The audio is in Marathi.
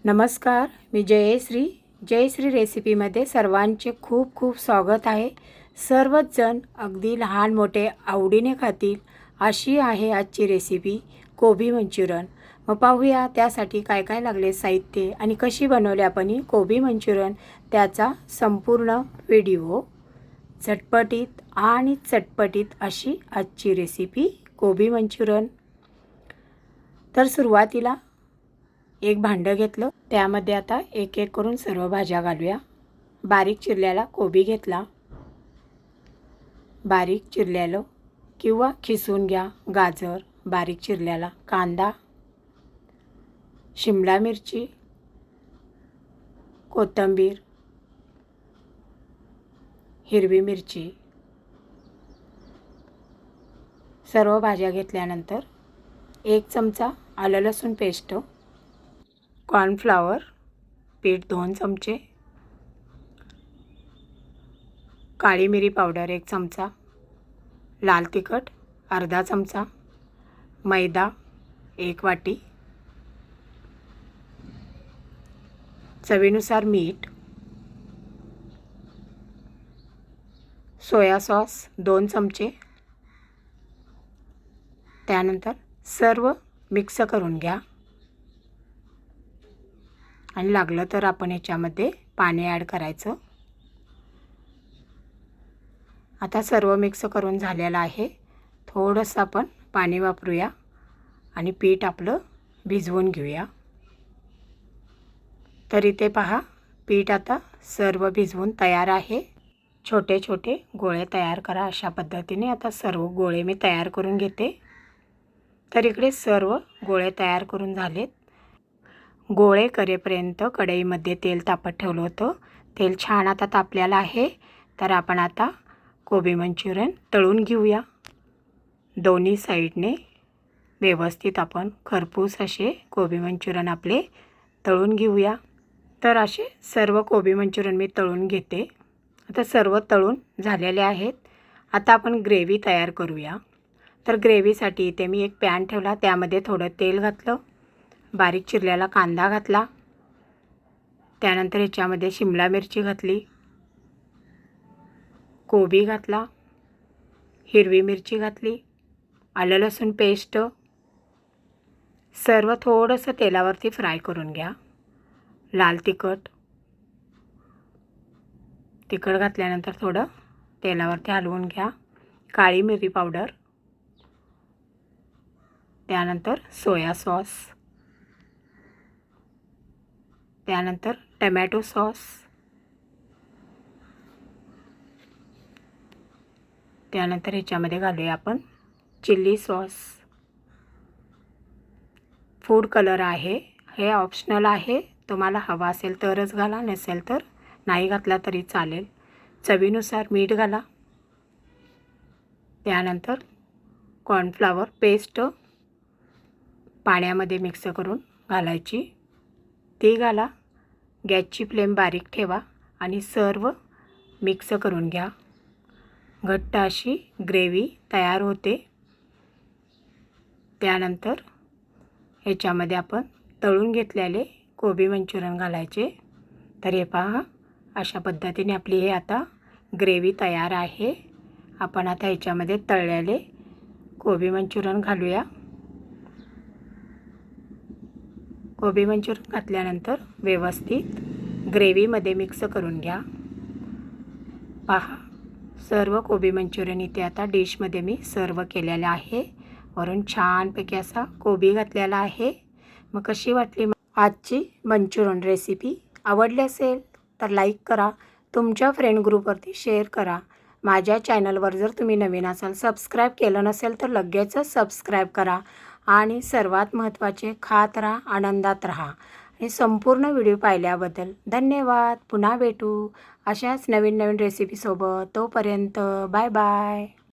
नमस्कार, मी जयश्री रेसिपीमध्ये सर्वांचे खूप खूप स्वागत आहे। सर्वच जण अगदी लहान मोठे आवडीने खातील अशी आहे आजची रेसिपी कोबी मंचुरियन। मग पाहूया त्यासाठी काय काय लागले साहित्य आणि कशी बनवले आपण ही कोबी मंचुरियन, त्याचा संपूर्ण व्हिडिओ। झटपटीत आणि चटपटीत अशी आजची रेसिपी कोबी मंचुरियन। तर सुरुवातीला एक भांडं घेतलं, त्यामध्ये आता एक एक करून सर्व भाज्या घालूया। बारीक चिरलेला कोबी घेतला, बारीक चिरलेलं किंवा खिसून घ्या गाजर, बारीक चिरलेला कांदा, शिमला मिरची, कोथिंबीर, हिरवी मिरची। सर्व भाज्या घेतल्यानंतर 1 चमचा आलं लसूण पेस्ट, कॉर्नफ्लॉवर पीठ 2 चमचे, काळी मिरी पावडर 1 चमचा, लाल तिखट अर्धा चमचा, मैदा 1 वाटी, चवीनुसार मीठ, सोया सॉस 2 चमचे। त्यानंतर सर्व मिक्स करून घ्या आणि लागलं तर आपण याच्यामध्ये पाणी ॲड करायचं। आता सर्व मिक्स करून झालेलं आहे, थोडंसं आपण पाणी वापरूया आणि पीठ आपलं भिजवून घेऊया। तर इथे पहा, पीठ आता सर्व भिजवून तयार आहे। छोटे छोटे गोळे तयार करा अशा पद्धतीने। आता सर्व गोळे मी तयार करून घेते। तर इकडे सर्व गोळे तयार करून झालेत। गोळे करेपर्यंत कढईमध्ये तेल तापत ठेवलं होतं, तेल छान आता तापलेलं आहे। तर आपण आता कोबी मंचुरियन तळून घेऊया। दोन्ही साईडने व्यवस्थित आपण खरपूस असे कोबी मंचुरियन आपले तळून घेऊया। तर असे सर्व कोबी मंचुरियन मी तळून घेते। आता सर्व तळून झालेले आहेत। आता आपण ग्रेव्ही तयार करूया। तर ग्रेव्हीसाठी इथे मी एक पॅन ठेवला, त्यामध्ये थोडं तेल घातलं, बारीक चिरलेला कांदा घातला, त्यानंतर याच्यामध्ये शिमला मिरची घातली, कोबी घातला, हिरवी मिरची घातली, आलं लसूण पेस्ट, सर्व थोडंसं तेलावरती फ्राय करून घ्या। लाल तिखट घातल्यानंतर थोडं तेलावरती हलवून घ्या, काळी मिरी पावडर, त्यानंतर सोया सॉस, त्यानंतर टमॅटो सॉस, त्यानंतर ह्याच्यामध्ये घालूया आपण चिल्ली सॉस। फूड कलर आहे, हे ऑप्शनल आहे, तुम्हाला हवा असेल तरच घाला, नसेल तर नाही घातला तरी चालेल। चवीनुसार मीठ घाला, त्यानंतर कॉर्नफ्लॉवर पेस्ट पाण्यामध्ये मिक्स करून घालायची, ती घाला। गॅसची फ्लेम बारीक ठेवा आणि सर्व मिक्स करून घ्या। घट्ट अशी ग्रेव्ही तयार होते। त्यानंतर ह्याच्यामध्ये आपण तळून घेतलेले कोबी मंचुरियन घालायचे। तर हे पहा, अशा पद्धतीने आपली हे आता ग्रेव्ही तयार आहे। आपण आता ह्याच्यामध्ये तळलेले कोबी मंचुरियन घालूया। कोबी मंचुरियन घातल्यानंतर व्यवस्थित ग्रेव्हीमध्ये मिक्स करून घ्या। पहा, सर्व कोबी मंचुरियन इथे आता डिशमध्ये मी सर्व केलेलं आहे। वरून छानपैकी असा कोबी घातलेला आहे। मग कशी वाटली आजची मंचुरियन रेसिपी? आवडली असेल तर लाईक करा, तुमच्या फ्रेंड ग्रुपवरती शेअर करा। माझ्या चॅनलवर जर तुम्ही नवीन असाल, सबस्क्राईब केलं नसेल तर लगेचच सबस्क्राईब करा आणि सर्वात महत्त्वाचे, खात राहा, आनंदात राहा। आणि संपूर्ण व्हिडिओ पाहिल्याबद्दल धन्यवाद। पुन्हा भेटू अशाच नवीन नवीन रेसिपीसोबत। तोपर्यंत बाय बाय।